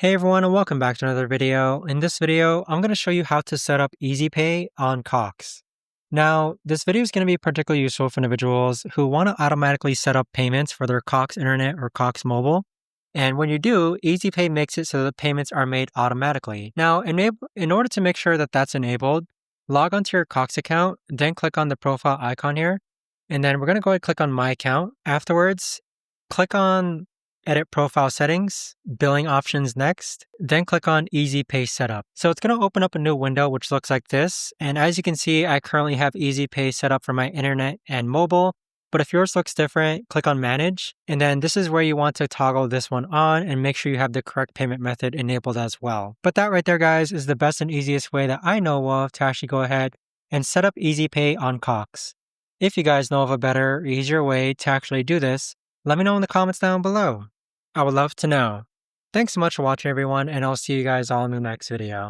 Hey everyone, and welcome back to another video. In this video, I'm going to show you how to set up EasyPay on Cox. Now, this video is going to be particularly useful for individuals who want to automatically set up payments for their Cox Internet or Cox Mobile. And when you do, EasyPay makes it so that payments are made automatically. Now, in order to make sure that that's enabled, log onto your Cox account, then click on the profile icon here. And then we're going to go ahead and click on My Account. Afterwards, click on Edit Profile Settings, Billing Options next, then click on EasyPay Setup. So it's going to open up a new window which looks like this. And as you can see, I currently have EasyPay set up for my internet and mobile. But if yours looks different, click on Manage. And then this is where you want to toggle this one on and make sure you have the correct payment method enabled as well. But that right there, guys, is the best and easiest way that I know of to actually go ahead and set up EasyPay on Cox. If you guys know of a better, easier way to actually do this, let me know in the comments down below. I would love to know. Thanks so much for watching, everyone, and I'll see you guys all in the next video.